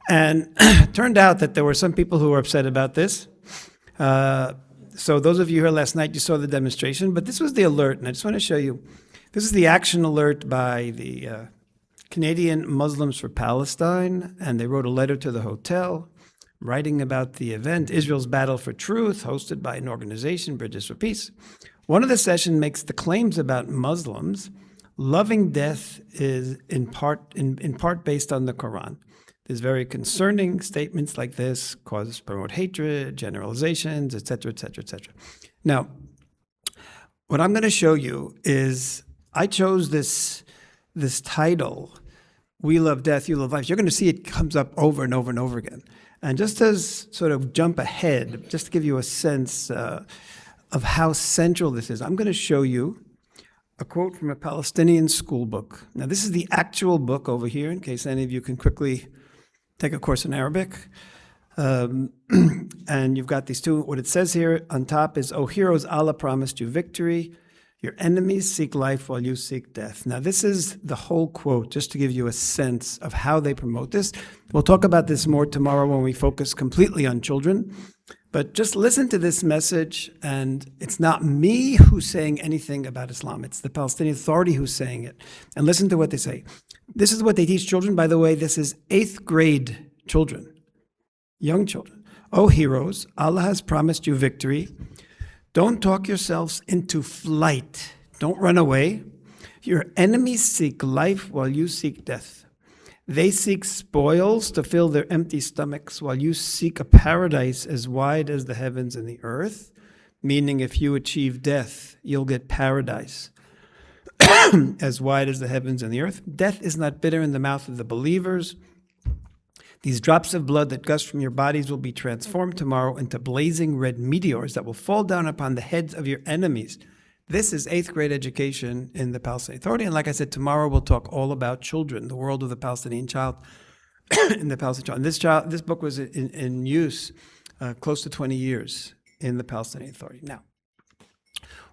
And it turned out that there were some people who were upset about this. So those of you here last night, you saw the demonstration, but this was the alert, and I just want to show you. This is the action alert by the Canadian Muslims for Palestine, and they wrote a letter to the hotel writing about the event, Israel's Battle for Truth, hosted by an organization, Bridges for Peace. One of the sessions makes the claims about Muslims. Loving death is in part based on the Quran. There's very concerning statements like this, promote hatred, generalizations, etc., etc., etc. Now, what I'm going to show you is I chose this title, We Love Death, You Love Life. You're going to see it comes up over and over and over again. And just as sort of jump ahead, just to give you a sense of how central this is, I'm going to show you a quote from a Palestinian school book. Now, this is the actual book over here, in case any of you can quickly take a course in Arabic. And you've got these two. What it says here on top is, "O heroes, Allah promised you victory. Your enemies seek life while you seek death." Now, this is the whole quote, just to give you a sense of how they promote this. We'll talk about this more tomorrow when we focus completely on children. But just listen to this message, and it's not me who's saying anything about Islam. It's the Palestinian Authority who's saying it. And listen to what they say. This is what they teach children. By the way, this is 8th grade children, young children. "O heroes, Allah has promised you victory. Don't talk yourselves into flight. Don't run away. Your enemies seek life while you seek death. They seek spoils to fill their empty stomachs while you seek a paradise as wide as the heavens and the earth." Meaning, if you achieve death, you'll get paradise as wide as the heavens and the earth. "Death is not bitter in the mouth of the believers. These drops of blood that gush from your bodies will be transformed tomorrow into blazing red meteors that will fall down upon the heads of your enemies." This is 8th grade education in the Palestinian Authority. And like I said, tomorrow we'll talk all about children, the world of the Palestinian child, in the Palestinian child. And this book was in use close to 20 years in the Palestinian Authority. Now,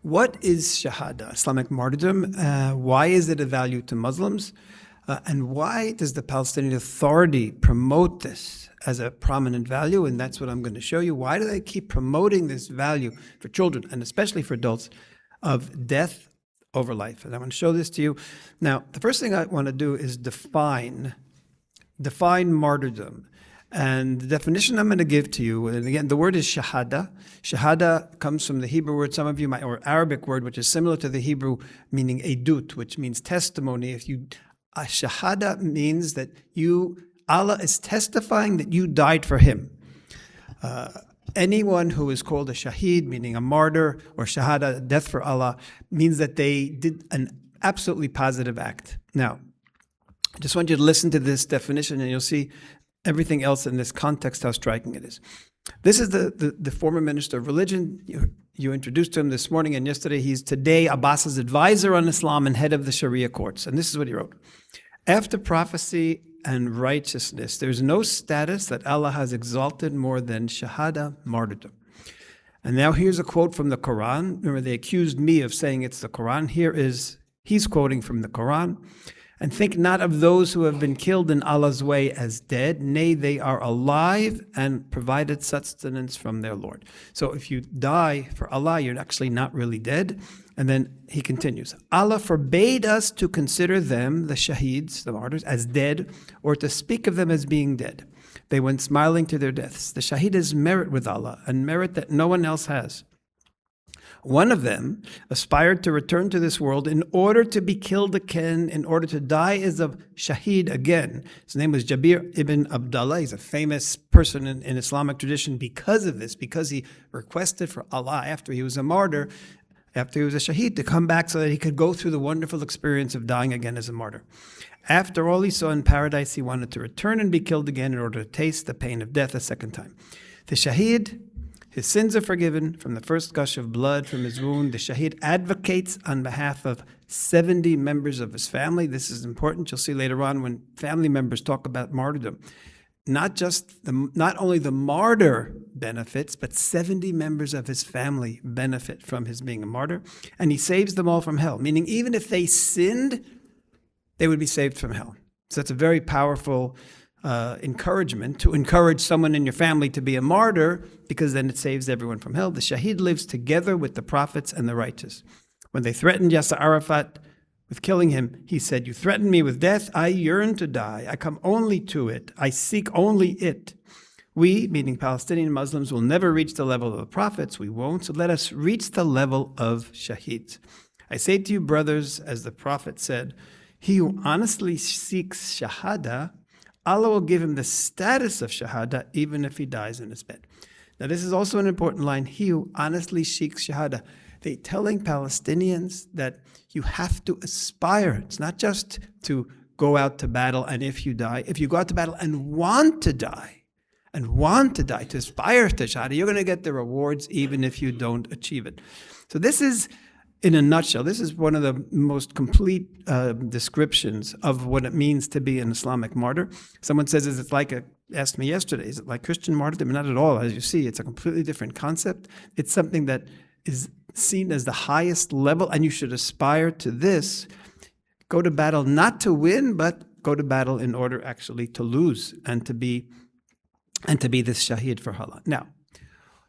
what is Shahada, Islamic martyrdom? Why is it a value to Muslims? And why does the Palestinian Authority promote this as a prominent value? And that's what I'm going to show you. Why do they keep promoting this value for children, and especially for adults, of death over life? And I want to show this to you. Now, the first thing I want to do is define martyrdom. And the definition I'm going to give to you, and again, the word is shahada. Shahada comes from the Hebrew word, some of you might, or Arabic word, which is similar to the Hebrew, meaning edut, which means testimony. Shahada means that Allah is testifying that you died for him. Anyone who is called a shaheed, meaning a martyr, or shahada, death for Allah, means that they did an absolutely positive act. Now, I just want you to listen to this definition, and you'll see everything else in this context, how striking it is. This is the former minister of religion. You introduced him this morning, and yesterday he's today Abbas's advisor on Islam and head of the Sharia courts. And this is what he wrote. "After prophecy and righteousness, there's no status that Allah has exalted more than shahada, martyrdom." And now here's a quote from the Quran. Remember, they accused me of saying it's the Quran. He's quoting from the Quran. "And think not of those who have been killed in Allah's way as dead. Nay, they are alive and provided sustenance from their Lord." So if you die for Allah, you're actually not really dead. And then he continues, "Allah forbade us to consider them, the shaheeds, the martyrs, as dead, or to speak of them as being dead. They went smiling to their deaths. The shaheed has merit with Allah, and merit that no one else has. One of them aspired to return to this world in order to be killed again, in order to die as a shaheed again. His name was Jabir ibn Abdullah. He's a famous person in Islamic tradition because of this, because he requested for Allah after he was a martyr, after he was a shaheed, to come back so that he could go through the wonderful experience of dying again as a martyr. After all he saw in paradise, he wanted to return and be killed again in order to taste the pain of death a second time. The shaheed, his sins are forgiven from the first gush of blood from his wound. The shaheed advocates on behalf of 70 members of his family. This is important. You'll see later on when family members talk about martyrdom. Not only the martyr benefits, but 70 members of his family benefit from his being a martyr. And he saves them all from hell, meaning even if they sinned, they would be saved from hell. So that's a very powerful encouragement to encourage someone in your family to be a martyr, because then it saves everyone from hell. The shaheed lives together with the prophets and the righteous. When they threatened Yasser Arafat with killing him, he said, "You threaten me with death. I yearn to die. I come only to it. I seek only it. We, meaning Palestinian Muslims, will never reach the level of the prophets. We won't. So let us reach the level of shaheeds. I say to you, brothers, as the prophet said, he who honestly seeks shahada, Allah will give him the status of shahada even if he dies in his bed." Now this is also an important line. He who honestly seeks shahada. They're telling Palestinians that you have to aspire. It's not just to go out to battle and if you die. If you go out to battle and want to die, to aspire to shahada, you're going to get the rewards even if you don't achieve it. So this is, in a nutshell, this is one of the most complete descriptions of what it means to be an Islamic martyr. Someone says, asked me yesterday, is it like Christian martyrdom? Not at all. As you see, it's a completely different concept. It's something that is seen as the highest level, and you should aspire to this. Go to battle not to win, but go to battle in order actually to lose and to be this shaheed for Allah. Now,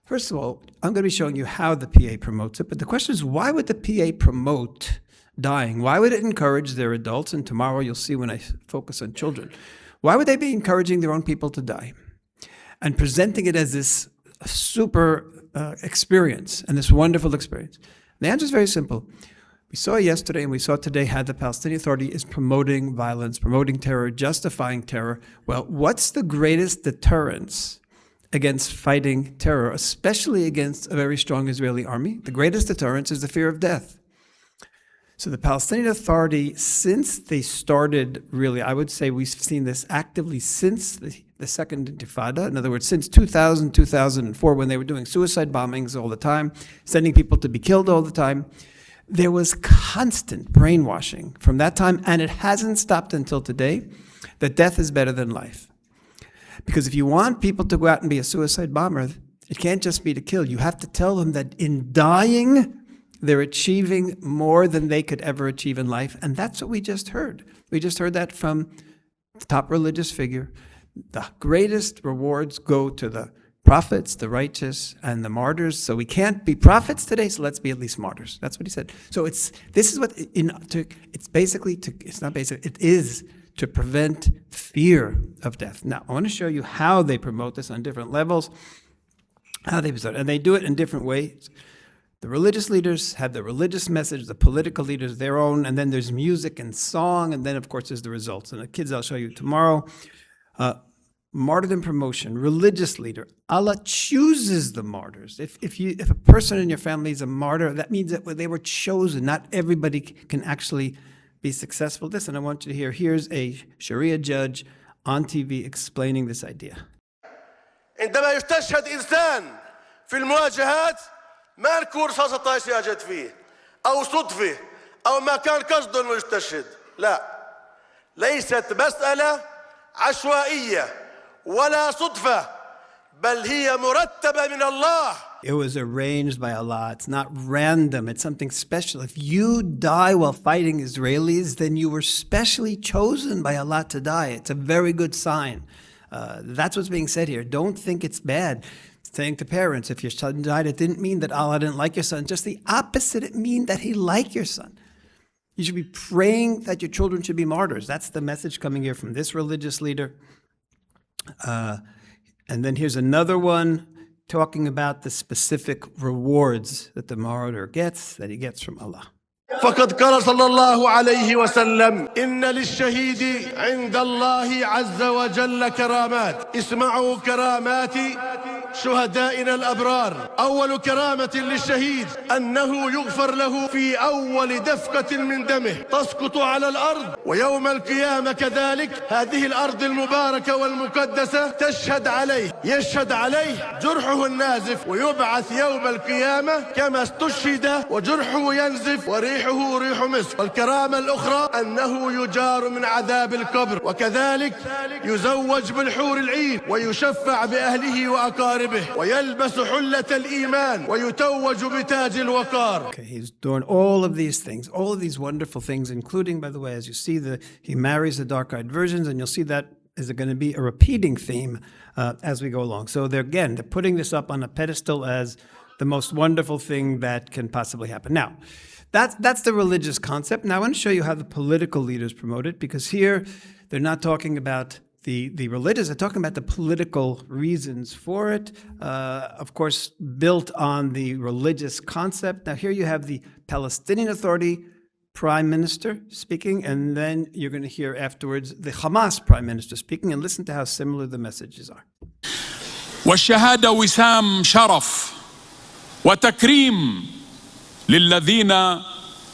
first of all, I'm going to be showing you how the PA promotes it, but the question is, why would the PA promote dying? Why would it encourage their adults? And tomorrow you'll see when I focus on children. Why would they be encouraging their own people to die and presenting it as this super experience and this wonderful experience? The answer is very simple. We saw yesterday and we saw today how the Palestinian Authority is promoting violence, promoting terror, justifying terror. Well, what's the greatest deterrence against fighting terror, especially against a very strong Israeli army? The greatest deterrence is the fear of death. So the Palestinian Authority, since they started, really, I would say we've seen this actively since the Second Intifada. In other words, since 2000, 2004, when they were doing suicide bombings all the time, sending people to be killed all the time, there was constant brainwashing from that time, and it hasn't stopped until today, that death is better than life. Because if you want people to go out and be a suicide bomber, it can't just be to kill. You have to tell them that in dying, they're achieving more than they could ever achieve in life. And that's what we just heard. We just heard that from the top religious figure. The greatest rewards go to the prophets, the righteous, and the martyrs. So we can't be prophets today, so let's be at least martyrs. That's what he said. So it is to prevent fear of death. Now, I want to show you how they promote this on different levels, and they do it in different ways. The religious leaders have the religious message, the political leaders their own, and then there's music and song, and then, of course, there's the results. And the kids I'll show you tomorrow. Martyrdom promotion, religious leader. Allah chooses the martyrs. If a person in your family is a martyr, that means that they were chosen. Not everybody can actually be successful. Listen, I want you to hear. Here's a Sharia judge on TV explaining this idea. عندما يستشهد إنسان في المواجهات ما نكون رصاصة طايشة جت فيه أو صدفة أو ما كان قصده إنه يستشهد. لا، ليست مسألة عشوائية ولا صدفة بل هي مرتبة من الله. It was arranged by Allah. It's not random. It's something special. If you die while fighting Israelis, then you were specially chosen by Allah to die. It's a very good sign. That's what's being said here. Don't think it's bad. Saying to parents, if your son died, it didn't mean that Allah didn't like your son. Just the opposite. It means that He liked your son. You should be praying that your children should be martyrs. That's the message coming here from this religious leader. And then here's another one talking about the specific rewards that the martyr gets, that he gets from Allah. فقد قال صلى الله عليه وسلم إن للشهيد عند الله عز وجل كرامات اسمعوا كرامات شهدائنا الأبرار. أول كرامة للشهيد أنه يغفر له في أول دفقة من دمه تسقط على الأرض، ويوم القيامة كذلك هذه الأرض المباركة والمقدسة تشهد عليه، يشهد عليه جرحه النازف، ويبعث يوم القيامة كما استشهد وجرحه ينزف وريحه ريح مسك. والكرامة الأخرى أنه يجار من عذاب القبر، وكذلك يزوج بالحور العين ويشفع بأهله وأقاربه ويلبس حلة الإيمان ويتوج بتاج الوقار. Okay, he's doing all of these things, all of these wonderful things, including, by the way, as you see, he marries the dark-eyed virgins, and you'll see that is it going to be a repeating theme as we go along? So they're putting this up on a pedestal as the most wonderful thing that can possibly happen. Now, that's the religious concept. Now I want to show you how the political leaders promote it, because here they're not talking about the religious, they're talking about the political reasons for it, of course, built on the religious concept. Now here you have the Palestinian Authority Prime Minister speaking, and then you're going to hear afterwards the Hamas Prime Minister speaking, and listen to how similar the messages are. والشهادة وسام شرف وتكريم للذين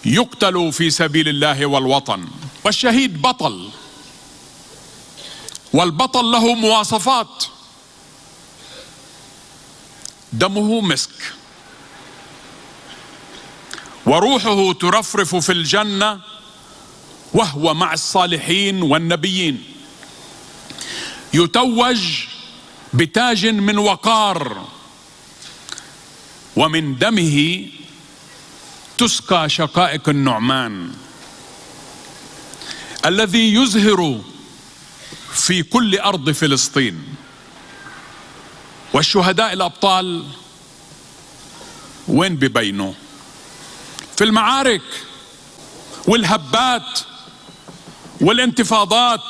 يقتلوا في سبيل الله والوطن، والشهيد بطل، والبطل له مواصفات: دمه مسك، وروحه ترفرف في الجنة وهو مع الصالحين والنبيين، يتوج بتاج من وقار، ومن دمه تسقى شقائق النعمان، الذي يزهر في كل أرض فلسطين. والشهداء الأبطال وين ببينوا؟ في المعارك والهبات والانتفاضات.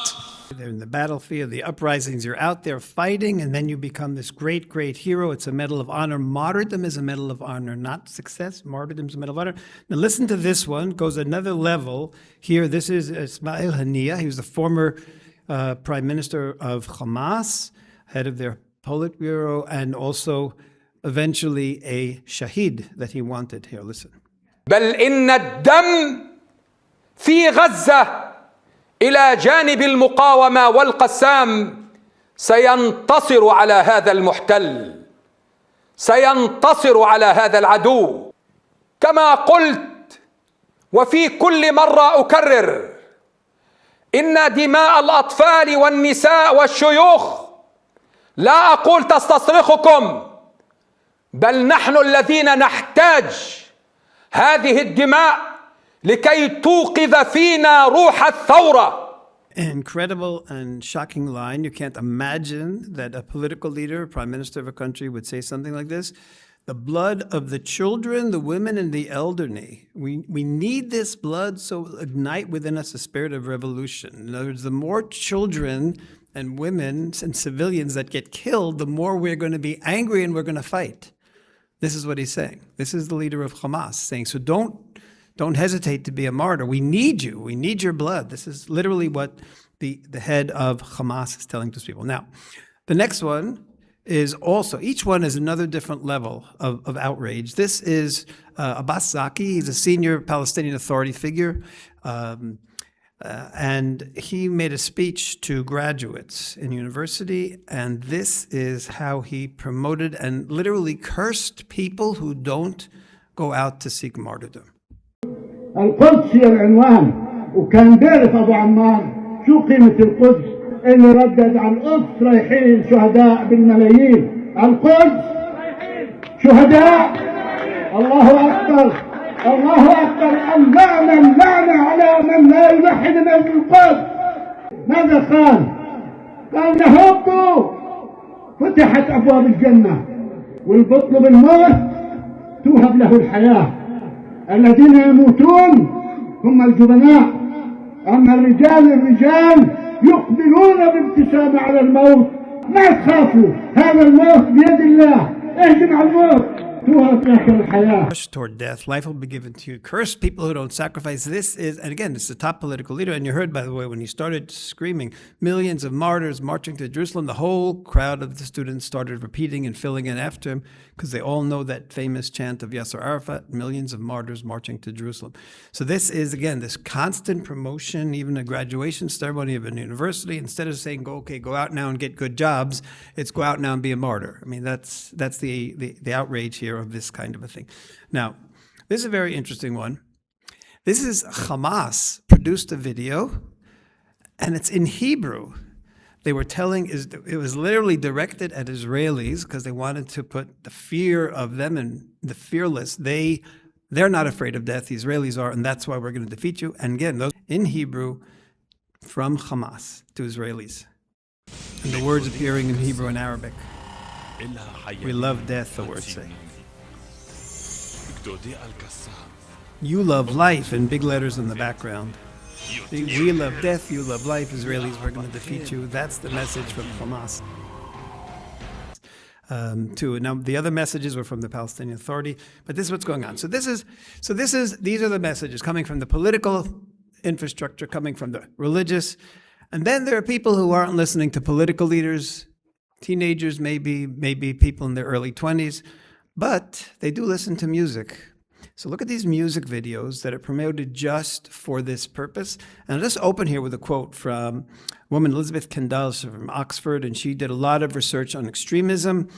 They're in the battlefield, the uprisings, you're out there fighting, and then you become this great, great hero. It's a medal of honor. Martyrdom is a medal of honor, not success. Martyrdom is a medal of honor. Now listen to this one, goes another level here. This is Ismail Haniyeh. He was the former Prime Minister of Hamas, head of their Politburo, and also eventually a shaheed that he wanted. Here, listen. بل إن الدم في غزة إلى جانب المقاومة والقسام سينتصر على هذا المحتل، سينتصر على هذا العدو. كما قلت وفي كل مرة أكرر: إن دماء الأطفال والنساء والشيوخ لا أقول تستصرخكم، بل نحن الذين نحتاج هذه الدماء لكي توقظ فينا روح الثورة. Incredible and shocking line. You can't imagine that a political leader, a prime minister of a country would say something like this. The blood of the children, the women, and the elderly. We need this blood so ignite within us a spirit of revolution. In other words, the more children and women and civilians that get killed, the more we're going to be angry and we're going to fight. This is what he's saying. This is the leader of Hamas saying, so don't hesitate to be a martyr. We need you. We need your blood. This is literally what the head of Hamas is telling those people. Now, the next one is also, each one is another different level of outrage. This is Abbas Zaki. He's a senior Palestinian Authority figure. And he made a speech to graduates in university, and this is how he promoted and literally cursed people who don't go out to seek martyrdom. القدس هي العنوان، وكان بيعرف أبو عمار شو قيمة القدس اللي ردد على القدس رايحين شهداء بالملايين. القدس شهداء. الله أكبر، الله أكبر. اللعنة على من لا يوحد من القدس. ماذا قال؟ قال نهبوا، فتحت أبواب الجنة، والبطل بالموت توهب له الحياة. الذين يموتون هم الجبناء، أما الرجال يقبلون بابتسامة على الموت. ما تخافوا، هذا الموت بيد الله. اهجم على الموت. Toward death, life will be given to you. Curse people who don't sacrifice. This is, and again, it's the top political leader. And you heard, by the way, when he started screaming, millions of martyrs marching to Jerusalem, the whole crowd of the students started repeating and filling in after him, because they all know that famous chant of Yasser Arafat, millions of martyrs marching to Jerusalem. So this is, again, this constant promotion, even a graduation ceremony of a university. Instead of saying, go out now and get good jobs, it's go out now and be a martyr. I mean, that's the outrage here of this kind of a thing. Now, this is a very interesting one. This is Hamas produced a video, and it's in Hebrew. They were telling, it was literally directed at Israelis because they wanted to put the fear of them and the fearless. They're not afraid of death. The Israelis are, and that's why we're going to defeat you. And again, those in Hebrew from Hamas to Israelis. And the words appearing in Hebrew and Arabic. We love death, the words say. You love life in big letters in the background. We love death, you love life, Israelis, we're going to defeat you. That's the message from Hamas. Too. Now, the other messages were from the Palestinian Authority, but this is what's going on. These are the messages coming from the political infrastructure, coming from the religious, and then there are people who aren't listening to political leaders, teenagers, maybe people in their early 20s, but they do listen to music. So look at these music videos that are promoted just for this purpose. And I'll just open here with a quote from a woman, Elizabeth Kendall, from Oxford, and she did a lot of research on extremism.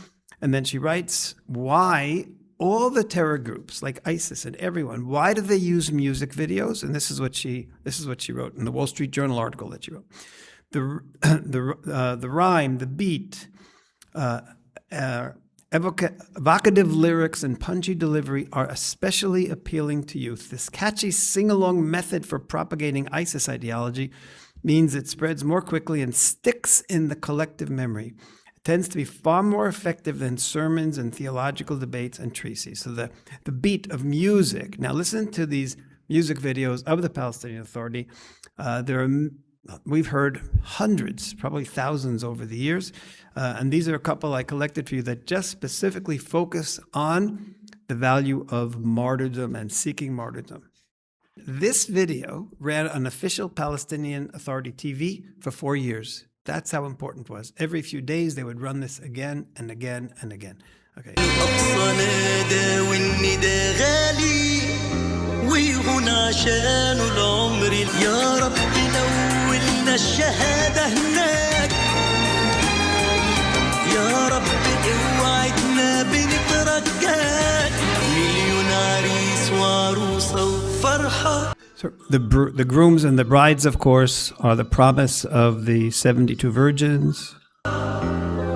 And then she writes, why all the terror groups like ISIS and everyone, why do they use music videos? And this is what she wrote in the Wall Street Journal article that she wrote. The rhyme, the beat, evocative lyrics and punchy delivery are especially appealing to youth. This catchy sing-along method for propagating ISIS ideology means it spreads more quickly and sticks in the collective memory. It tends to be far more effective than sermons and theological debates and treatises. So the beat of music. Now listen to these music videos of the Palestinian Authority. We've heard hundreds, probably thousands over the years. And these are a couple I collected for you that just specifically focus on the value of martyrdom and seeking martyrdom. This video ran on official Palestinian Authority TV for 4 years. That's how important it was. Every few days they would run this again and again and again. Okay. الشهادة هناك يا رب اوعدنا بنترجاك مليون عريس وعروسة وفرحة. So the grooms and the brides, of course, are the promise of the 72 virgins.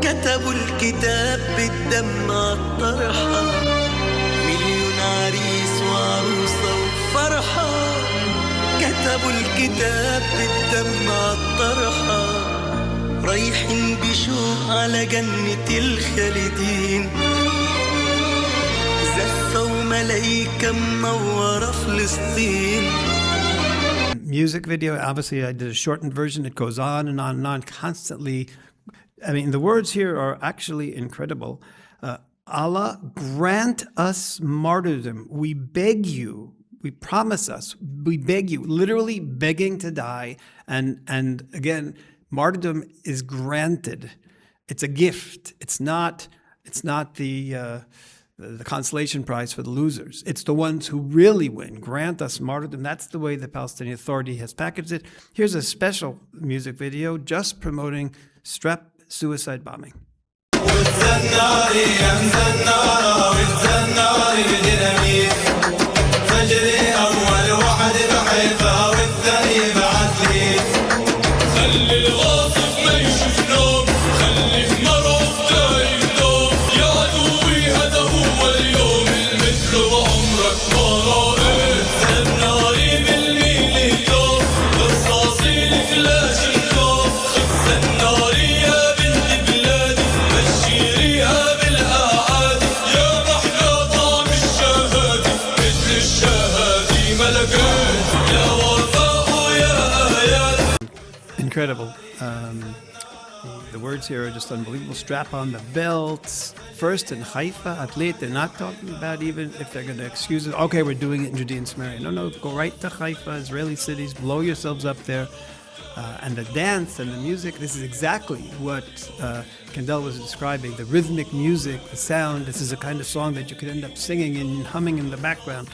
كتبوا الكتاب بالدم عالطرحة مليون عريس وعروسة وفرحة كتبوا الكتاب بالدم عالطرحة رايحين بشوق على جنة الخالدين زفة وملايكة منورة فلسطين. Music video, obviously I did a shortened version. It goes on and on and on constantly. I mean, the words here are actually incredible. Allah, grant us martyrdom. We beg you. We promise us, we beg you, literally begging to die. And again, martyrdom is granted. It's a gift. It's not the consolation prize for the losers. It's the ones who really win. Grant us martyrdom. That's the way the Palestinian Authority has packaged it. Here's a special music video just promoting strep suicide bombing. فجري أول واحد بحيفا والثاني بعد لي خلي الغاصب ما يشوف نوم خلي المرض دايم نوم يا عدوي هذا هو اليوم المثل وعمرك ما رأيت الناري بالميل دوم برصاصي الفلاش الدوم خبز الناري يا بنت بلادي بشيريها بالأعادي يا محلى طعم الشهادي مثل الشهادي ملكات يا وفاء يا آيات. Incredible. The words here are just unbelievable. Strap on the belts. First in Haifa, Athlete, they're not talking about even if they're going to excuse it. Okay, we're doing it in Judea and Samaria. No, go right to Haifa, Israeli cities, blow yourselves up there. And the dance and the music, this is exactly what Kendall was describing. The rhythmic music, the sound, this is a kind of song that you could end up singing and humming in the background.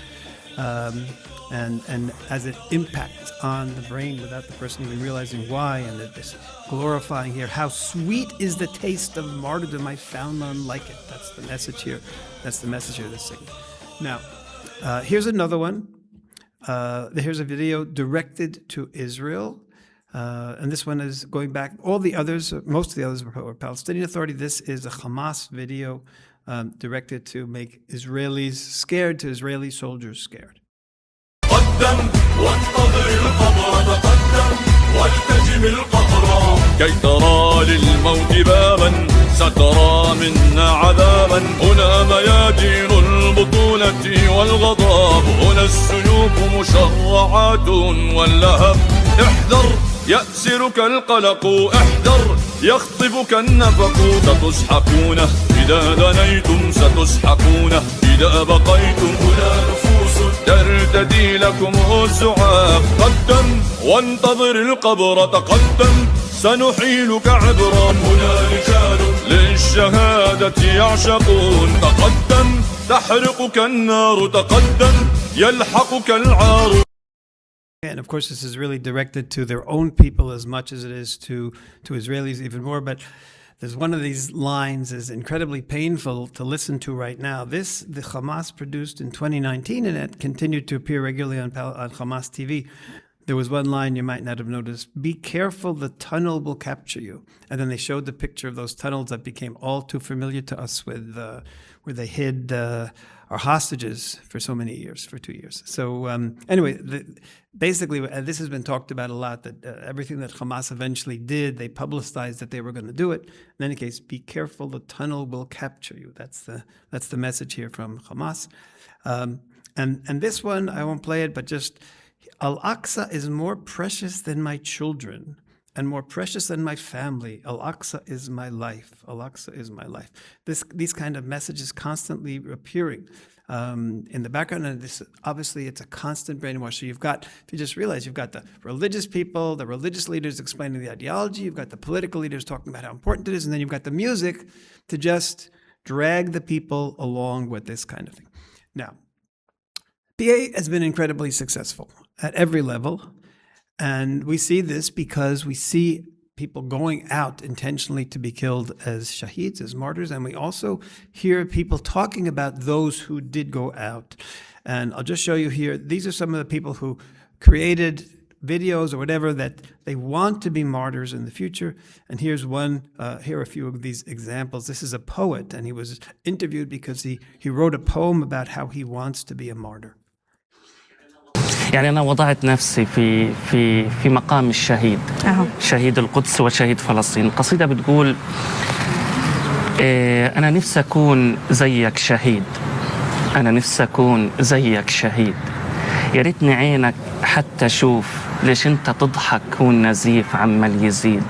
And as it impacts on the brain without the person even realizing why, and this glorifying here, how sweet is the taste of martyrdom, I found none like it. That's the message here. That's the message here, this singing. Now, here's another one. Here's a video directed to Israel. And this one is going back, all the others, most of the others were Palestinian Authority. This is a Hamas video directed to make Israelis scared, to Israeli soldiers scared. قدم وانتظر القبر تقدم والتجم القهر كي ترى للموت بابا سترى منا عذابا هنا ميادين البطولة والغضب هنا السيوف مشرعات واللهب احذر يأسرك القلق احذر يخطفك النفق ستسحقون إذا دنيتم ستسحقون إذا بقيتم هنا نفوس ترتدي لكم الزعاق قدم وانتظر القبر تقدم سنحيلك عبرا هنا رجال للشهادة يعشقون تقدم تحرقك النار تقدم يلحقك العار. And of course, this is really directed to their own people as much as it is to Israelis even more. But there's one of these lines is incredibly painful to listen to right now. This, the Hamas produced in 2019, and it continued to appear regularly on Hamas TV. There was one line you might not have noticed. Be careful, the tunnel will capture you. And then they showed the picture of those tunnels that became all too familiar to us with where they hid our hostages for so many years, for 2 years. So anyway, basically, this has been talked about a lot, that everything that Hamas eventually did, they publicized that they were going to do it. In any case, be careful, the tunnel will capture you. That's the message here from Hamas. And this one, I won't play it, but just, Al-Aqsa is more precious than my children and more precious than my family. Al-Aqsa is my life. Al-Aqsa is my life. These kind of messages constantly appearing in the background, and this obviously it's a constant brainwash. So you've got, if you just realize, you've got the religious people, the religious leaders explaining the ideology, you've got the political leaders talking about how important it is, and then you've got the music to just drag the people along with this kind of thing. Now, PA has been incredibly successful at every level. And we see this because we see people going out intentionally to be killed as shaheeds, as martyrs. And we also hear people talking about those who did go out. And I'll just show you here. These are some of the people who created videos or whatever that they want to be martyrs in the future. And here's one, here are a few of these examples. This is a poet, and he was interviewed because he wrote a poem about how he wants to be a martyr. يعني أنا وضعت نفسي في مقام الشهيد شهيد القدس وشهيد فلسطين. القصيدة بتقول أنا نفسي أكون زيك شهيد أنا نفسي أكون زيك شهيد يا ريتني عينك حتى أشوف ليش أنت تضحك والنزيف عمال يزيد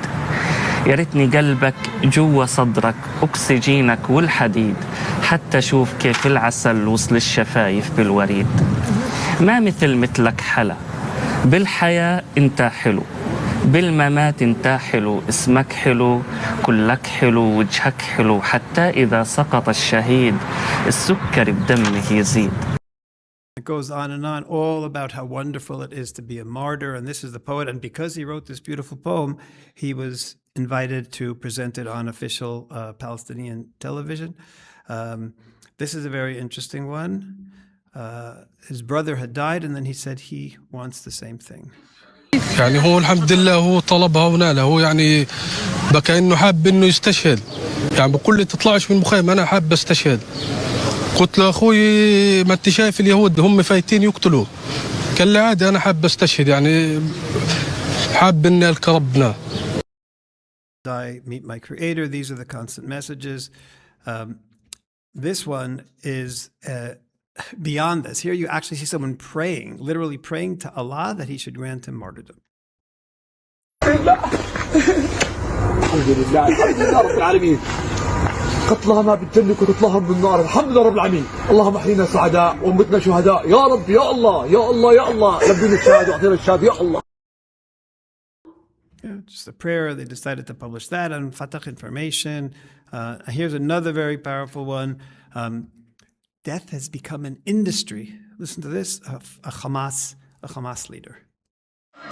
يا ريتني قلبك جوا صدرك أكسجينك والحديد حتى أشوف كيف العسل وصل الشفايف بالوريد ما مثلك حلا بالحياة انت حلو بالممات انت حلو اسمك حلو كلك حلو وجهك حلو حتى إذا سقط الشهيد السكر بدمه يزيد. It goes on and on, all about how wonderful it is to be a martyr. And this is the poet. And because he wrote this beautiful poem, he was invited to present it on official Palestinian television. This is a very interesting one. His brother had died, and then he said he wants the same thing. يعني هو الحمد لله هو طلبها ونالها هو يعني بكى انه حاب انه يستشهد يعني بقول لي تطلعش من المخيم انا حاب استشهد قلت له اخوي ما انت شايف اليهود هم فايتين يقتلوا قال لي عادي انا حاب استشهد يعني حاب اني القى ربنا. I meet my creator. These are the constant messages. This one is beyond this. Here you actually see someone praying, literally praying to Allah that he should grant him martyrdom. الحمد لله رب العالمين قتلها ما بالجنة وتطلعها من النار الحمد لله رب العالمين اللهم احينا سعداء وامتنا شهداء يا رب يا الله يا الله يا الله لبينا الشهادة واعطينا الشهادة يا الله. Just a prayer. They decided to publish that on Fatah Information. Here's another very powerful one. Death has become an industry. Listen to this, a Hamas leader.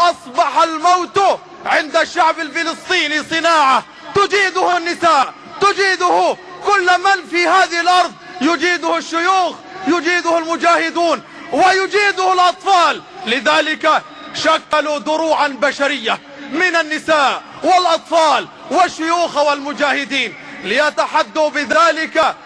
أصبح الموت عند الشعب الفلسطيني صناعة تجيده النساء تجيده كل من في هذه الأرض يجيده الشيوخ يجيده المجاهدون ويجيده الأطفال لذلك شكلوا دروعا بشرية من النساء والأطفال والشيوخ والمجاهدين ليتحدوا بذلك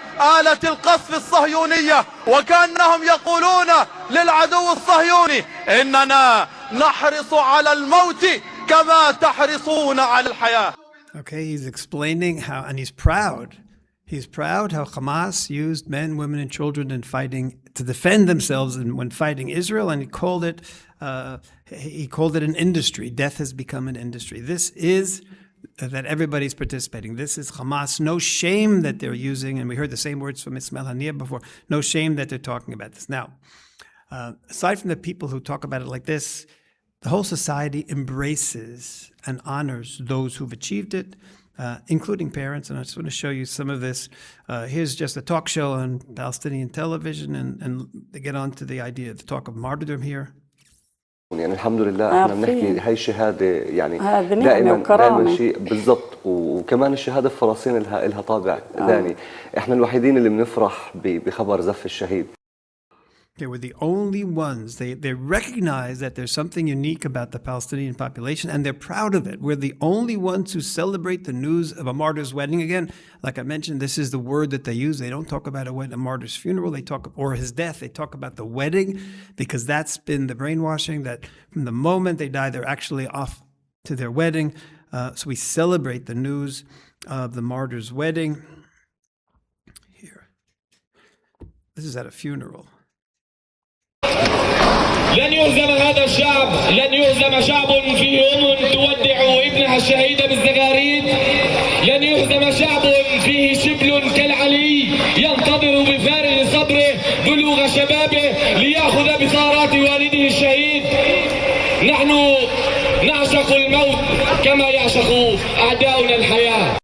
آلة القصف الصهيونية وكأنهم يقولون للعدو الصهيوني إننا نحرص على الموت كما تحرصون على الحياة. Okay, he's explaining how, and he's proud. He's proud how Hamas used men, women, and children in fighting to defend themselves when fighting Israel, and he called it an industry. Death has become an industry. This is that everybody's participating. This is Hamas. No shame that they're using, and we heard the same words from Ismail Haniyeh before. No shame that they're talking about this. Now, aside from the people who talk about it like this, the whole society embraces and honors those who've achieved it, including parents. And I just want to show you some of this. Here's just a talk show on Palestinian television, and they get on to the idea, the talk of martyrdom here. يعني الحمد لله احنا بنحكي هاي الشهاده يعني دائما شيء بالضبط وكمان الشهاده في فلسطين لها طابع ثاني احنا الوحيدين اللي بنفرح بخبر زف الشهيد. They were the only ones. They recognize that there's something unique about the Palestinian population, and they're proud of it. We're the only ones who celebrate the news of a martyr's wedding. Again, like I mentioned, this is the word that they use. They don't talk about a martyr's funeral. They talk, or his death. They talk about the wedding, because that's been the brainwashing, that from the moment they die, they're actually off to their wedding. So we celebrate the news of the martyr's wedding. Here. This is at a funeral. لن يهزم هذا الشعب، لن يهزم شعب فيه تودع ابنها الشهيد بالزغاريد، لن يهزم شعب فيه شبل كالعلي ينتظر بفارغ صبره بلوغ شبابه ليأخذ بثارات والده الشهيد. نحن نعشق الموت كما يعشق أعداؤنا الحياة.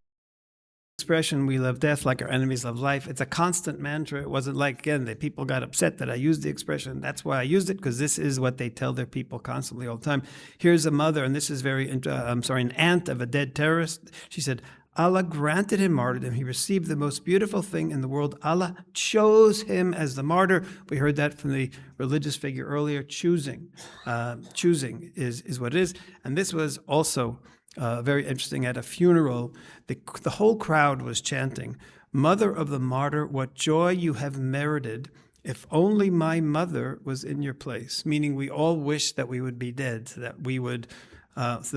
Expression, we love death like our enemies love life. It's a constant mantra. It wasn't like, again, that people got upset that I used the expression. That's why I used it, because this is what they tell their people constantly all the time. Here's a mother, and this is an aunt of a dead terrorist. She said, Allah granted him martyrdom. He received the most beautiful thing in the world. Allah chose him as the martyr. We heard that from the religious figure earlier. Choosing is what it is. And this was also very interesting. At a funeral, the whole crowd was chanting, "Mother of the martyr, what joy you have merited. If only my mother was in your place." Meaning, we all wish that we would be dead, so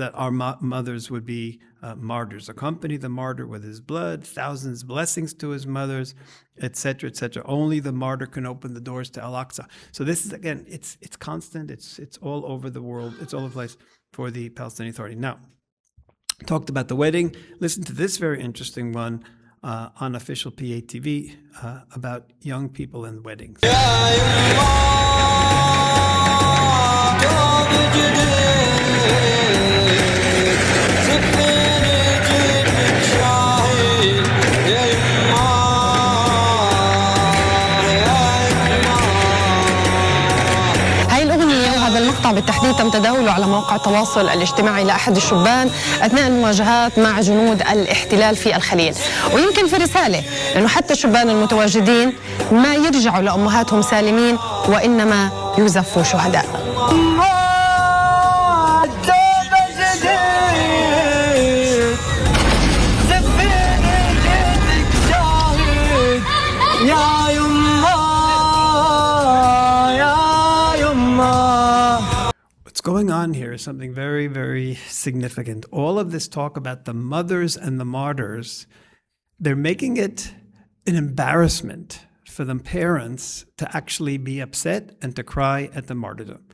that our mothers would be martyrs. Accompany the martyr with his blood, thousands blessings to his mothers, etc., etc. Only the martyr can open the doors to Al-Aqsa. So this is, again, it's constant. It's all over the world. It's all over the place for the Palestinian Authority. Now, talked about the wedding. Listen to this very interesting one on official PA TV about young people and weddings. بالتحديد تم تداوله على مواقع التواصل الاجتماعي لأحد الشبان أثناء المواجهات مع جنود الاحتلال في الخليل، ويمكن في رسالة أنه حتى الشبان المتواجدين ما يرجعوا لأمهاتهم سالمين وإنما يزفوا شهداء. Going on here is something very, very significant. All of this talk about the mothers and the martyrs, they're making it an embarrassment for the parents to actually be upset and to cry at the martyrdom.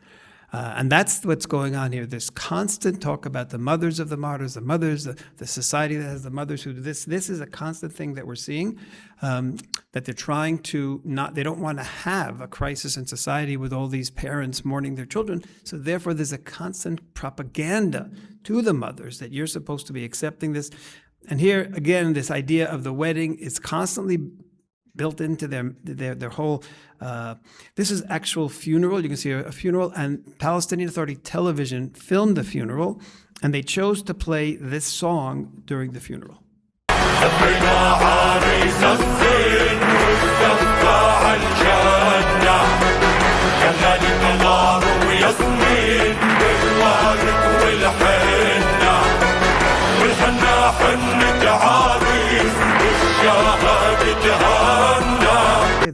And that's what's going on here. This constant talk about the mothers of the martyrs, the mothers, the society that has the mothers who do this. This is a constant thing that we're seeing, that they're trying to they don't want to have a crisis in society with all these parents mourning their children. So therefore, there's a constant propaganda to the mothers that you're supposed to be accepting this. And here, again, this idea of the wedding is constantly built into their whole, this is actual funeral. You can see a funeral, and Palestinian Authority television filmed the funeral, and they chose to play this song during the funeral.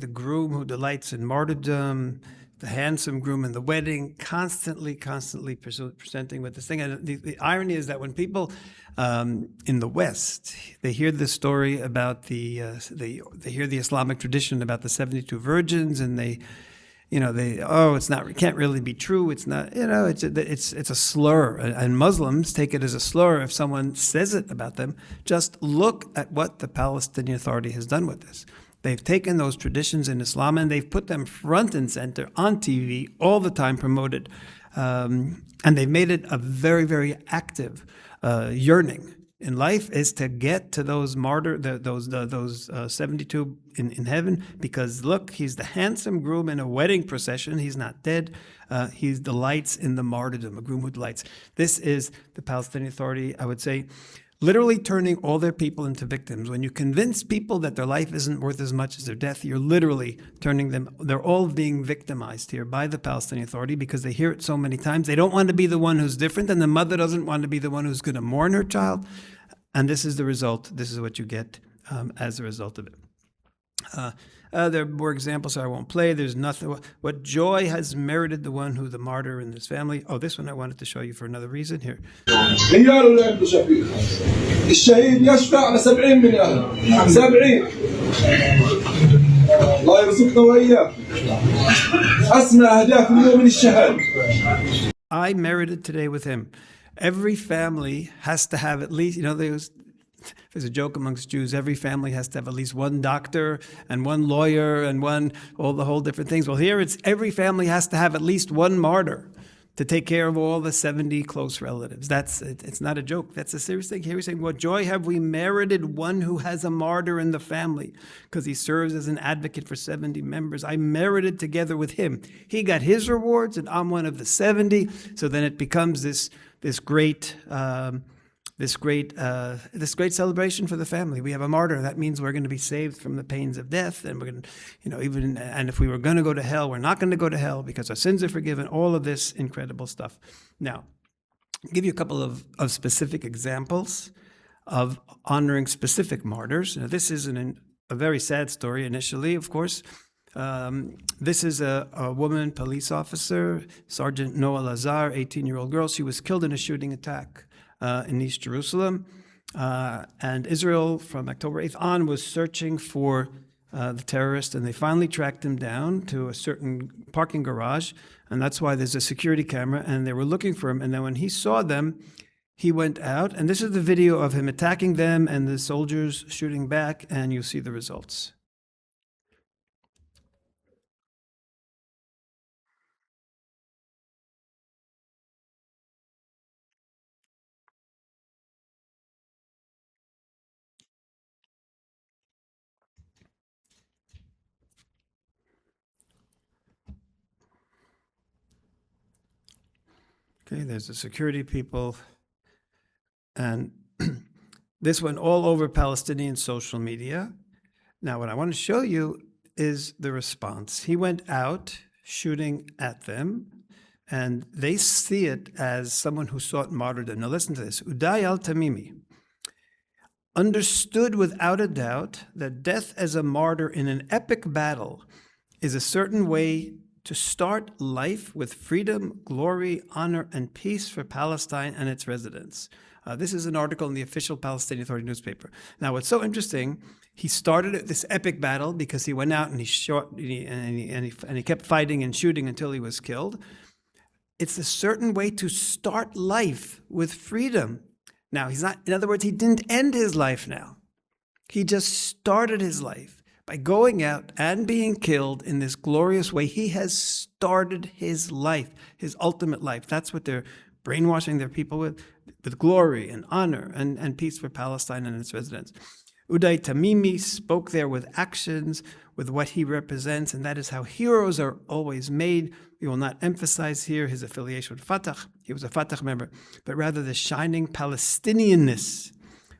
The groom who delights in martyrdom, handsome groom in the wedding, constantly presenting with this thing. And the irony is that when people in the West, they hear this story about they hear the Islamic tradition about the 72 virgins, and it can't really be true. It's not, it's a slur, and Muslims take it as a slur if someone says it about them. Just look at what the Palestinian Authority has done with this. They've taken those traditions in Islam and they've put them front and center on TV all the time, promoted, and they've made it a very, very active yearning in life is to get to those those 72 in heaven, because look, he's the handsome groom in a wedding procession. He's not dead. He delights in the martyrdom, a groom who delights. This is the Palestinian Authority, I would say, literally turning all their people into victims. When you convince people that their life isn't worth as much as their death, you're literally turning them, they're all being victimized here by the Palestinian Authority because they hear it so many times. They don't want to be the one who's different, and the mother doesn't want to be the one who's going to mourn her child. And this is the result. This is what you get as a result of it. There are more examples I won't play. There's nothing. What joy has merited the one who the martyr in this family. Oh, this one I wanted to show you for another reason here. الشهيد يشفع على 70 من أهله 70 الله يرزقنا وإياه أسمى أهداف اليوم من الشهادة. I merited today with him. Every family has to have at least, there's a joke amongst Jews, every family has to have at least one doctor and one lawyer and all the whole different things. Well, here it's every family has to have at least one martyr to take care of all the 70 close relatives. It's not a joke. That's a serious thing. Here he's saying, what joy have we merited one who has a martyr in the family because he serves as an advocate for 70 members. I merited together with him. He got his rewards and I'm one of the 70. So then it becomes this great celebration for the family. We have a martyr. That means we're going to be saved from the pains of death, and we're going to, and if we were going to go to hell, we're not going to go to hell because our sins are forgiven. All of this incredible stuff. Now, I'll give you a couple of specific examples of honoring specific martyrs. Now, this is a very sad story initially, of course. This is a woman police officer, Sergeant Noah Lazar, 18-year-old girl. She was killed in a shooting attack in East Jerusalem. And Israel, from October 8th on, was searching for the terrorist, and they finally tracked him down to a certain parking garage, and that's why there's a security camera, and they were looking for him. And then when he saw them, he went out, and this is the video of him attacking them and the soldiers shooting back, and you see the results. Okay, there's the security people, and this went all over Palestinian social media. Now, what I want to show you is the response. He went out shooting at them, and they see it as someone who sought martyrdom. Now, listen to this. Uday al-Tamimi understood without a doubt that death as a martyr in an epic battle is a certain way to start life with freedom, glory, honor, and peace for Palestine and its residents. This is an article in the official Palestinian Authority newspaper. Now, what's so interesting, he started this epic battle because he went out and he shot and he kept fighting and shooting until he was killed. It's a certain way to start life with freedom. Now, he's not, in other words, he didn't end his life now. He just started his life. By going out and being killed in this glorious way, he has started his life, his ultimate life. That's what they're brainwashing their people with glory and honor and peace for Palestine and its residents. Uday Tamimi spoke there with actions, with what he represents, and that is how heroes are always made. We will not emphasize here his affiliation with Fatah. He was a Fatah member, but rather the shining Palestinianness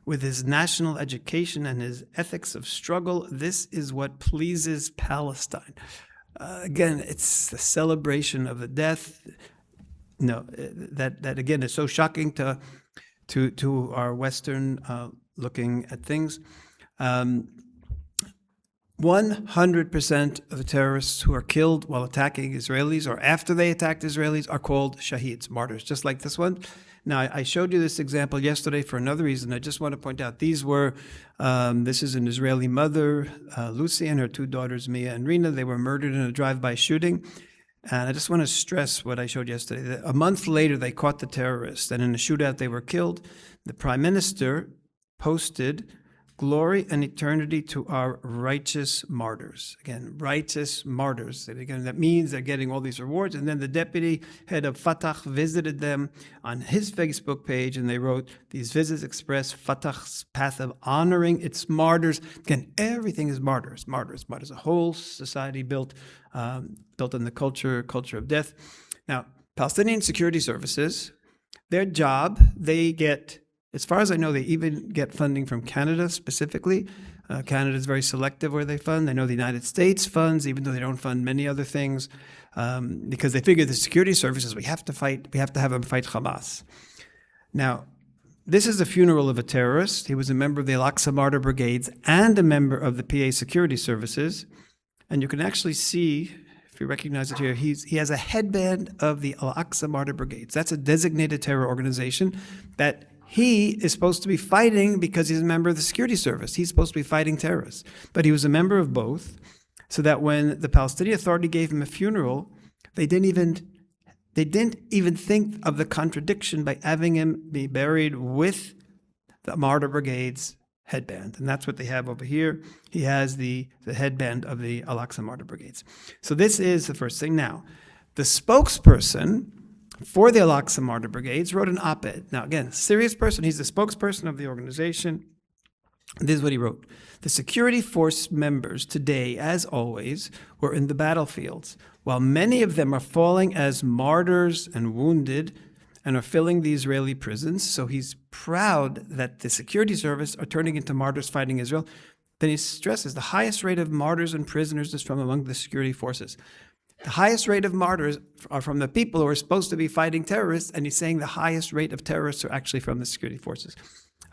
with his national education and his ethics of struggle. This is what pleases Palestine. Again, it's the celebration of the death. That again is so shocking to our Western looking at things. 100% of the terrorists who are killed while attacking Israelis or after they attacked Israelis are called shaheeds, martyrs, just like this one. Now, I showed you this example yesterday for another reason. I just want to point out this is an Israeli mother, Lucy, and her two daughters, Mia and Rina. They were murdered in a drive-by shooting. And I just want to stress what I showed yesterday. That a month later, they caught the terrorists, and in a shootout, they were killed. The prime minister posted, "Glory and eternity to our righteous martyrs." Again, righteous martyrs. Again, that means they're getting all these rewards. And then the deputy head of Fatah visited them on his Facebook page, and they wrote, "These visits express Fatah's path of honoring its martyrs." Again, everything is martyrs, martyrs, martyrs. A whole society built on the culture of death. Now, Palestinian security services, their job, they get, as far as I know, they even get funding from Canada specifically. Canada is very selective where they fund. I know the United States funds, even though they don't fund many other things, because they figure the security services, we have to have them fight Hamas. Now, this is the funeral of a terrorist. He was a member of the Al-Aqsa Martyr Brigades and a member of the PA Security Services. And you can actually see, if you recognize it here, he has a headband of the Al-Aqsa Martyr Brigades. That's a designated terror organization that he is supposed to be fighting because he's a member of the security service. He's supposed to be fighting terrorists. But he was a member of both, so that when the Palestinian Authority gave him a funeral, they didn't even think of the contradiction by having him be buried with the Martyr Brigade's headband. And that's what they have over here. He has the headband of the Al-Aqsa Martyr Brigades. So this is the first thing. Now, the spokesperson for the Al-Aqsa Martyr Brigades wrote an op-ed. Now, again, serious person. He's the spokesperson of the organization. This is what he wrote. "The security force members today, as always, were in the battlefields. While many of them are falling as martyrs and wounded and are filling the Israeli prisons." So he's proud that the security service are turning into martyrs fighting Israel. Then he stresses the highest rate of martyrs and prisoners is from among the security forces. The highest rate of martyrs are from the people who are supposed to be fighting terrorists, and he's saying the highest rate of terrorists are actually from the security forces.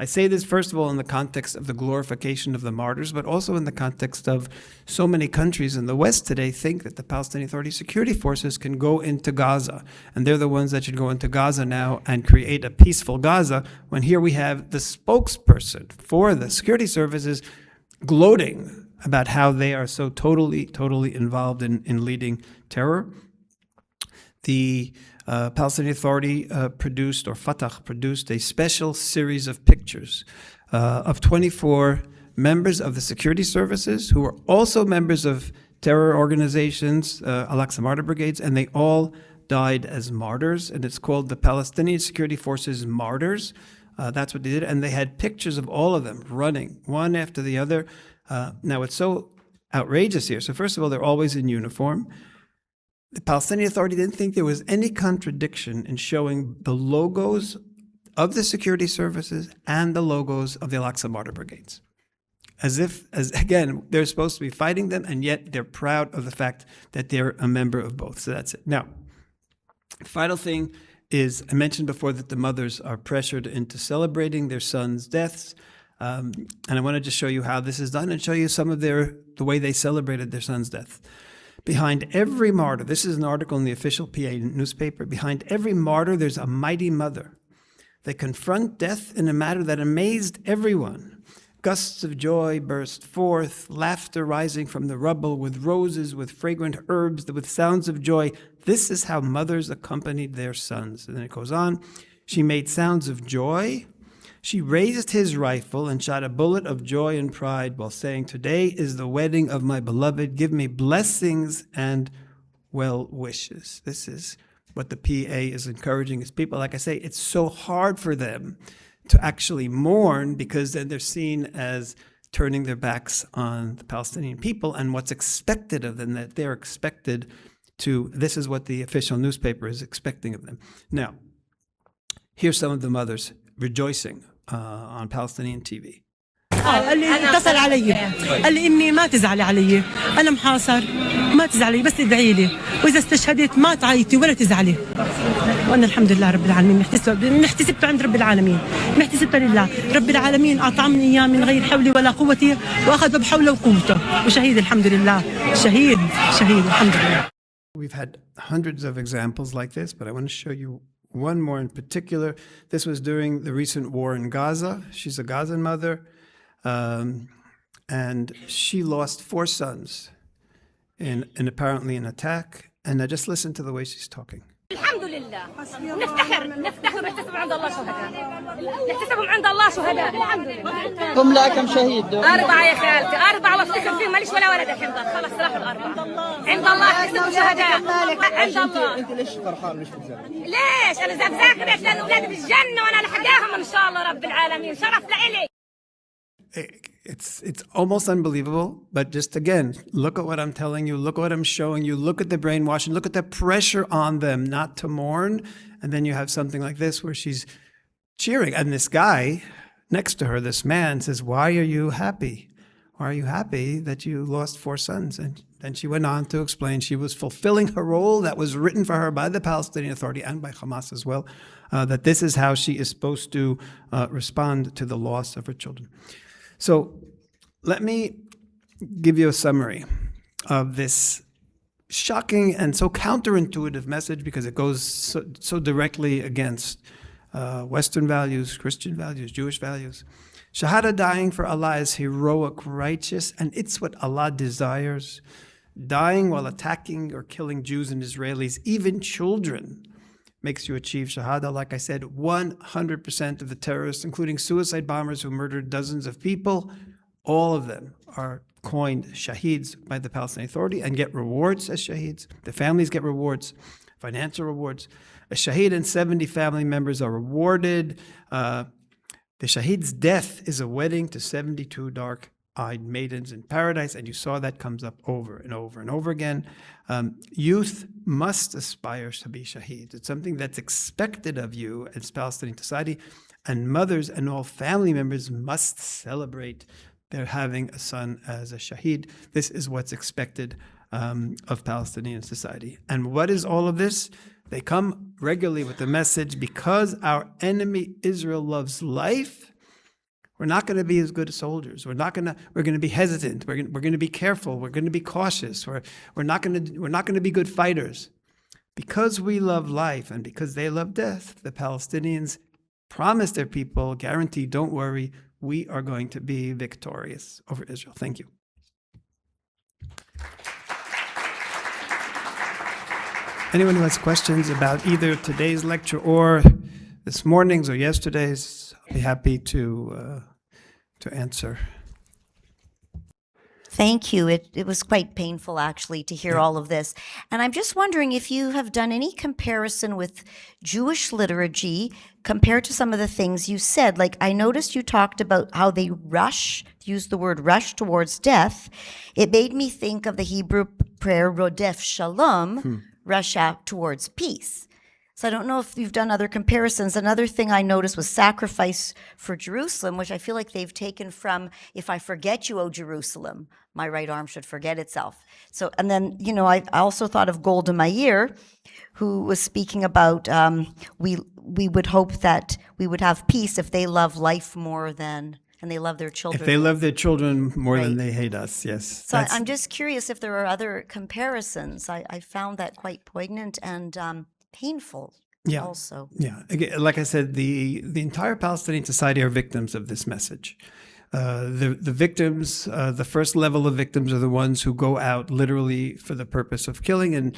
I say this, first of all, in the context of the glorification of the martyrs, but also in the context of so many countries in the West today think that the Palestinian Authority security forces can go into Gaza, and they're the ones that should go into Gaza now and create a peaceful Gaza, when here we have the spokesperson for the security services gloating about how they are so totally involved in leading terror. The Palestinian Authority Fatah produced a special series of pictures of 24 members of the security services who were also members of terror organizations, Al-Aqsa Martyr Brigades, and they all died as martyrs, and it's called the Palestinian Security Forces Martyrs. That's what they did, and they had pictures of all of them running, one after the other. Now, it's so outrageous here. So first of all, they're always in uniform. The Palestinian Authority didn't think there was any contradiction in showing the logos of the security services and the logos of the Al-Aqsa Martyr Brigades. As again, they're supposed to be fighting them, and yet they're proud of the fact that they're a member of both. So that's it. Now, the final thing is, I mentioned before that the mothers are pressured into celebrating their sons' deaths. And I want to just show you how this is done and show you some of the way they celebrated their son's death. Behind every martyr, this is an article in the official PA newspaper, behind every martyr there's a mighty mother. They confront death in a manner that amazed everyone. Gusts of joy burst forth, laughter rising from the rubble, with roses, with fragrant herbs, with sounds of joy. This is how mothers accompanied their sons. And then it goes on. She made sounds of joy. She raised his rifle and shot a bullet of joy and pride while saying, "Today is the wedding of my beloved. Give me blessings and well wishes." This is what the PA is encouraging his people. Like I say, it's so hard for them to actually mourn because then they're seen as turning their backs on the Palestinian people and what's expected of them, that they're expected to, this is what the official newspaper is expecting of them. Now, here's some of the mothers rejoicing on Palestinian TV. قال لي اتصل علي قال لي امي ما تزعلي علي، انا محاصر ما تزعلي بس ادعي لي، واذا استشهدت ما تعيطي ولا تزعلي. وانا الحمد لله رب العالمين محتسبت عند رب العالمين، محتسبت لله رب العالمين اطعمني اياه من غير حولي ولا قوتي، واخذ بحوله وقوته، وشهيد الحمد لله، شهيد الحمد لله. We've had hundreds of examples like this, but I want to show you one more in particular. This was during the recent war in Gaza. She's a Gazan mother, and she lost 4 sons in apparently an attack. And now just listen to the way she's talking. الحمد لله نفتخر نحتسب عند الله شهداء، نحتسبهم عند الله شهداء. هم لا كم شهيد؟ 4 يا خالتي، 4 وافتخر فيهم ماليش ولا ولد الحين خلص راحوا ال4 عند الله احتسبوا شهداء عند الله. انت ليش فرحان مش بتزعل؟ ليش؟ انا زاكرت لان اولادي بالجنه وانا لحقاهم ان شاء الله رب العالمين، شرف لإلي. It's almost unbelievable, but just again, look at what I'm telling you, look at what I'm showing you, look at the brainwashing, look at the pressure on them not to mourn, and then you have something like this where she's cheering, and this guy next to her, this man, says, why are you happy? Why are you happy that you lost 4 sons? And then she went on to explain she was fulfilling her role that was written for her by the Palestinian Authority and by Hamas as well, that this is how she is supposed to respond to the loss of her children. So let me give you a summary of this shocking and so counterintuitive message because it goes so directly against Western values, Christian values, Jewish values. Shahada, dying for Allah, is heroic, righteous, and it's what Allah desires. Dying while attacking or killing Jews and Israelis, even children, makes you achieve Shahada. Like I said, 100% of the terrorists, including suicide bombers who murdered dozens of people, all of them are coined shaheeds by the Palestinian Authority and get rewards as shaheeds. The families get rewards, financial rewards. A shaheed and 70 family members are rewarded. The shaheed's death is a wedding to 72 dark-eyed maidens in paradise, and you saw that comes up over and over and over again. Youth must aspire to be shaheeds. It's something that's expected of you as Palestinian society, and mothers and all family members must celebrate their having a son as a shaheed. This is what's expected of Palestinian society. And what is all of this? They come regularly with the message, because our enemy Israel loves life, we're not going to be as good as soldiers. We're going to be hesitant. We're going to be careful. We're going to be cautious. We're not going to be good fighters. Because we love life and because they love death, the Palestinians promise their people, guarantee, don't worry, we are going to be victorious over Israel. Thank you. Anyone who has questions about either today's lecture or this morning's or yesterday's, I'll be happy to answer. Thank you. It was quite painful, actually, to hear all of this. And I'm just wondering if you have done any comparison with Jewish liturgy compared to some of the things you said. Like, I noticed you talked about how they used the word rush towards death. It made me think of the Hebrew prayer, Rodef Shalom, rush out towards peace. So I don't know if you've done other comparisons. Another thing I noticed was sacrifice for Jerusalem, which I feel like they've taken from, if I forget you, O Jerusalem, my right arm should forget itself. So, and then, I also thought of Golda Meir, who was speaking about we would hope that we would have peace if they love life more than, and they love their children. If they love their children more than they hate us, yes. So I'm just curious if there are other comparisons. I found that quite poignant and painful also. Yeah. Again, like I said, the entire Palestinian society are victims of this message. The victims, the first level of victims are the ones who go out literally for the purpose of killing. And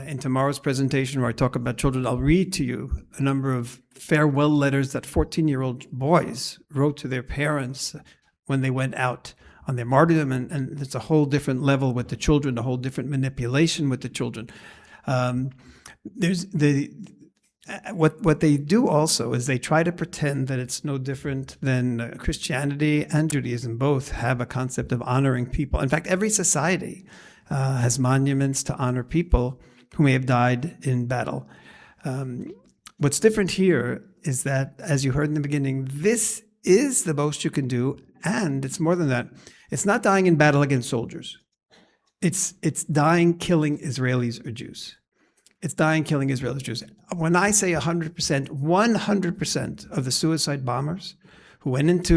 in tomorrow's presentation where I talk about children, I'll read to you a number of farewell letters that 14-year-old boys wrote to their parents when they went out on their martyrdom. And there's a whole different level with the children, a whole different manipulation with the children. There's what they do also is they try to pretend that it's no different than Christianity and Judaism both have a concept of honoring people. In fact, every society has monuments to honor people who may have died in battle. What's different here is that, as you heard in the beginning, this is the most you can do And it's more than that. It's not dying in battle against soldiers. It's dying killing Israelis or Jews. It's dying killing Israelis or Jews. When I say 100% of the suicide bombers who went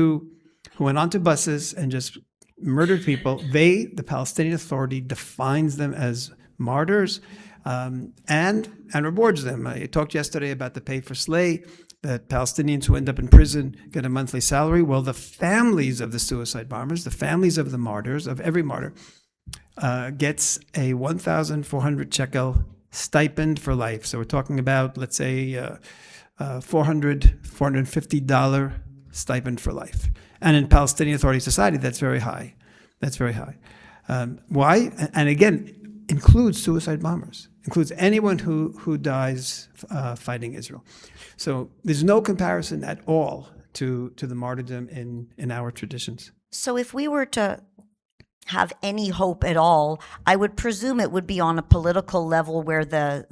onto buses and just murdered people, the Palestinian Authority, defines them as martyrs and rewards them. I talked yesterday about the pay for slay, that Palestinians who end up in prison get a monthly salary. Well, the families of the suicide bombers, the families of the martyrs, of every martyr, gets a 1,400 shekel stipend for life. So we're talking about, let's say, $450 stipend for life. And in Palestinian Authority society, that's very high. That's very high. Why? And again, includes suicide bombers, includes anyone who dies fighting Israel. So there's no comparison at all to the martyrdom in our traditions. So if we were to have any hope at all, I would presume it would be on a political level where the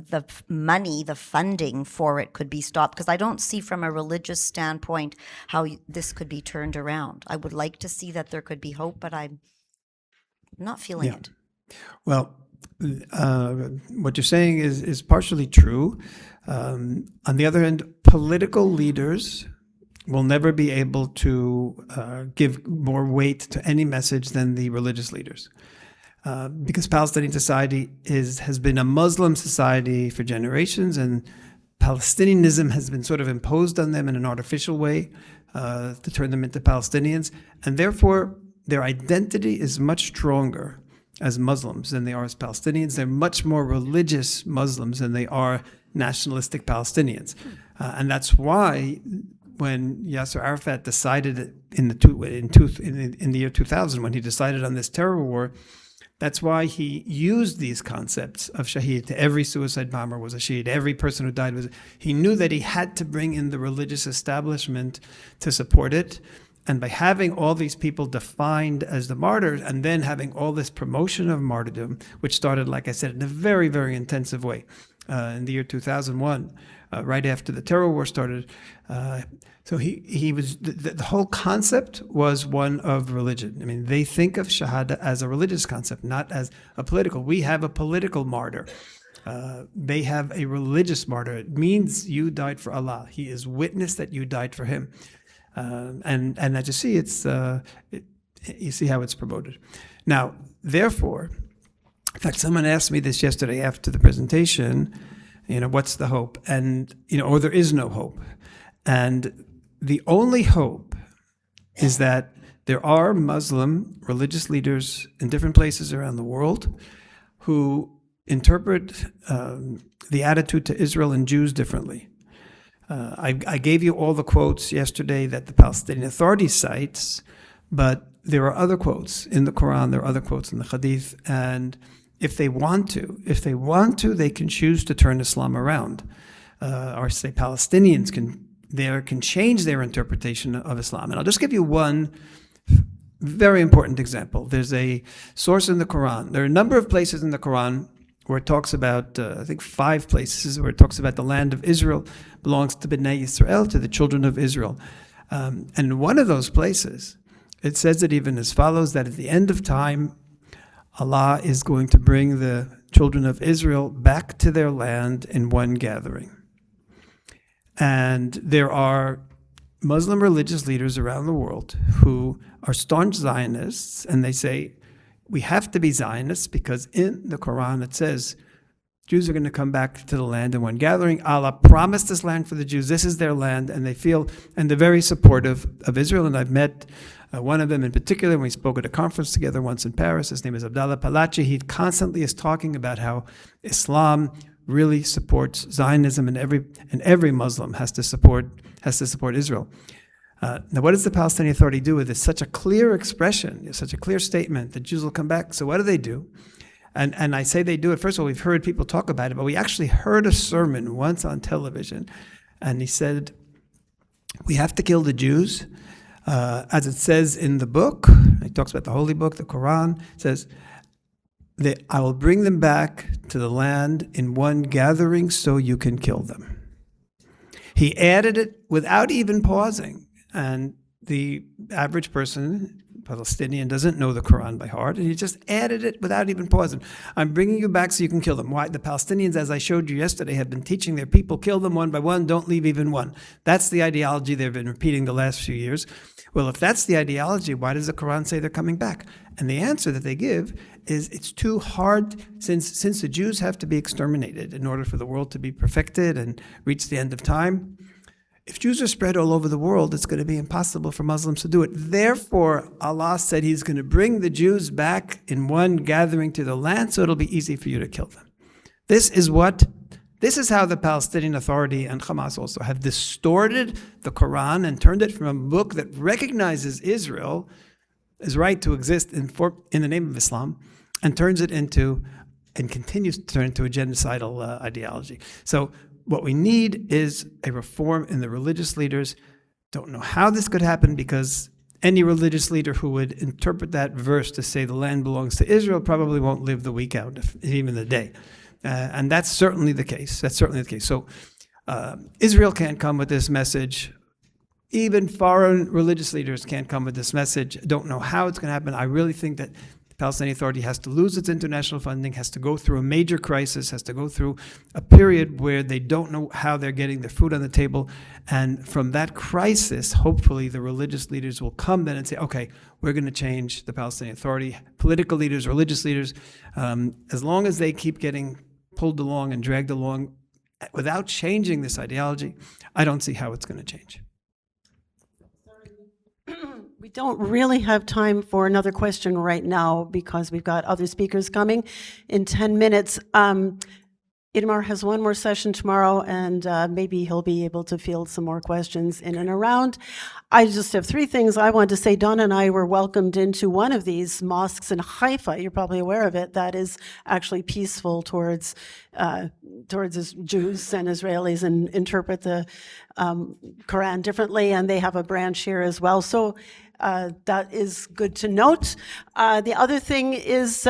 money, the funding for it could be stopped, because I don't see from a religious standpoint how this could be turned around. I would like to see that there could be hope, but I'm not feeling it. Well, what you're saying is partially true. On the other hand, political leaders will never be able to give more weight to any message than the religious leaders. Because Palestinian society has been a Muslim society for generations, and Palestinianism has been sort of imposed on them in an artificial way to turn them into Palestinians. And therefore, their identity is much stronger as Muslims than they are as Palestinians. They're much more religious Muslims than they are nationalistic Palestinians. And that's why when Yasser Arafat decided in the year 2000, when he decided on this terror war, that's why he used these concepts of shaheed. To every suicide bomber was a shaheed. Every person who died was. He knew that he had to bring in the religious establishment to support it. And by having all these people defined as the martyrs, and then having all this promotion of martyrdom, which started, like I said, in a very, very intensive way in the year 2001, right after the terror war started. So he was, the whole concept was one of religion. I mean, they think of Shahada as a religious concept, not as a political. We have a political martyr. They have a religious martyr. It means you died for Allah. He is witness that you died for him. And as you see, you see how it's promoted. Now, therefore, in fact, someone asked me this yesterday after the presentation, what's the hope? And, or there is no hope. And the only hope is that there are Muslim religious leaders in different places around the world who interpret the attitude to Israel and Jews differently. I gave you all the quotes yesterday that the Palestinian Authority cites, but there are other quotes in the Quran, there are other quotes in the Hadith, and if they want to, they can choose to turn Islam around. Or say Palestinians can change their interpretation of Islam. And I'll just give you one very important example. There's a source in the Quran. There are a number of places in the Quran where it talks about, I think 5 places, where it talks about the land of Israel belongs to Bnei Yisrael, to the children of Israel. And in one of those places, it says it even as follows, that at the end of time, Allah is going to bring the children of Israel back to their land in one gathering. And there are Muslim religious leaders around the world who are staunch Zionists, and they say, we have to be Zionists because in the Quran it says Jews are going to come back to the land in one gathering. Allah promised this land for the Jews. This is their land, and they're very supportive of Israel. And I've met one of them in particular. We spoke at a conference together once in Paris. His name is Abdallah Palachi. He constantly is talking about how Islam really supports Zionism, and every Muslim has to support Israel. Now, what does the Palestinian Authority do with this? Such a clear expression, such a clear statement that Jews will come back. So what do they do? And I say they do it. First of all, we've heard people talk about it, but we actually heard a sermon once on television, and he said, we have to kill the Jews. As it says in the book, he talks about the holy book, the Quran, it says, I will bring them back to the land in one gathering so you can kill them. He added it without even pausing. And the average person, Palestinian, doesn't know the Quran by heart, and he just added it without even pausing. I'm bringing you back so you can kill them. Why? The Palestinians, as I showed you yesterday, have been teaching their people, kill them one by one, don't leave even one. That's the ideology they've been repeating the last few years. Well, if that's the ideology, why does the Quran say they're coming back? And the answer that they give is it's too hard, since the Jews have to be exterminated in order for the world to be perfected and reach the end of time. If Jews are spread all over the world, it's going to be impossible for Muslims to do it. Therefore, Allah said He's going to bring the Jews back in one gathering to the land, so it'll be easy for you to kill them. This is how the Palestinian Authority and Hamas also have distorted the Quran and turned it from a book that recognizes Israel is right to exist in the name of Islam, and turns it into, and continues to turn into, a genocidal ideology. So what we need is a reform in the religious leaders. Don't know how this could happen, because any religious leader who would interpret that verse to say the land belongs to Israel probably won't live the week out, even the day. And that's certainly the case. That's certainly the case. So Israel can't come with this message. Even foreign religious leaders can't come with this message. Don't know how it's going to happen. I really think that the Palestinian Authority has to lose its international funding, has to go through a major crisis, has to go through a period where they don't know how they're getting their food on the table. And from that crisis, hopefully the religious leaders will come then and say, okay, we're going to change the Palestinian Authority. Political leaders, religious leaders, as long as they keep getting pulled along and dragged along without changing this ideology, I don't see how it's going to change. We don't really have time for another question right now because we've got other speakers coming in 10 minutes. Itamar has one more session tomorrow, and maybe he'll be able to field some more questions in and around. I just have three things I want to say. Donna and I were welcomed into one of these mosques in Haifa. You're probably aware of it. That is actually peaceful towards Jews and Israelis, and interpret the Quran differently, and they have a branch here as well. So that is good to note. The other thing is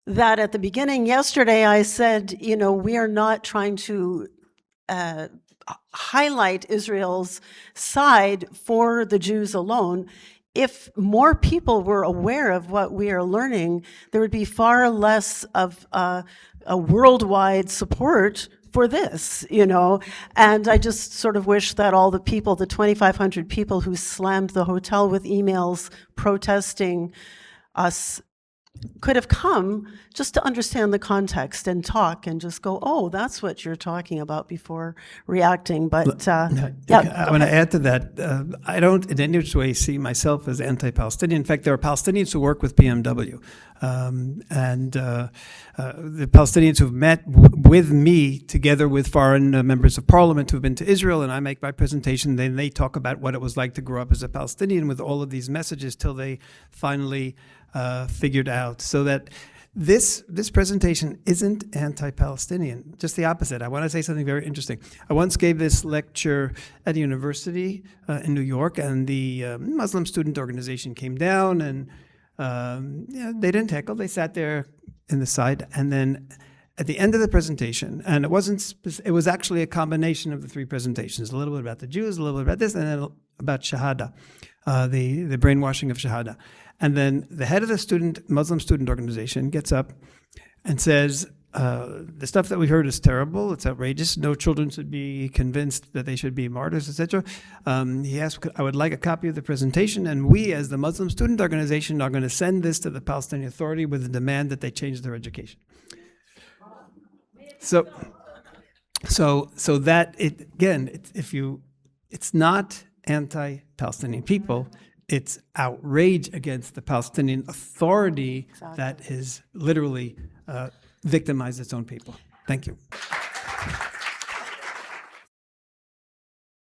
that at the beginning yesterday I said, you know, we are not trying to highlight Israel's side for the Jews alone. If more people were aware of what we are learning, there would be far less of a worldwide support for this, you know. And I just sort of wish that all the people, the 2,500 people who slammed the hotel with emails protesting us, could have come just to understand the context and talk and just go, oh, that's what you're talking about, before reacting. But I want to add to that. I don't in any way see myself as anti-Palestinian. In fact, there are Palestinians who work with BMW. The Palestinians who've met with me, together with foreign members of parliament who've been to Israel, and I make my presentation, then they talk about what it was like to grow up as a Palestinian with all of these messages till they finally figured out. So that this presentation isn't anti-Palestinian, just the opposite. I want to say something very interesting. I once gave this lecture at a university in New York, and the Muslim student organization came down, and they didn't heckle. They sat there in the side, and then at the end of the presentation, and it was actually a combination of the three presentations, a little bit about the Jews, a little bit about this, and then about Shahada, the brainwashing of Shahada. And then the head of the Muslim student organization gets up and says, the stuff that we heard is terrible, it's outrageous, no children should be convinced that they should be martyrs, etc. He asked, I would like a copy of the presentation, and we, as the Muslim student organization, are going to send this to the Palestinian Authority with a demand that they change their education. So that it's not anti-Palestinian people. It's outrage against the Palestinian Authority that has literally victimized its own people. Thank you.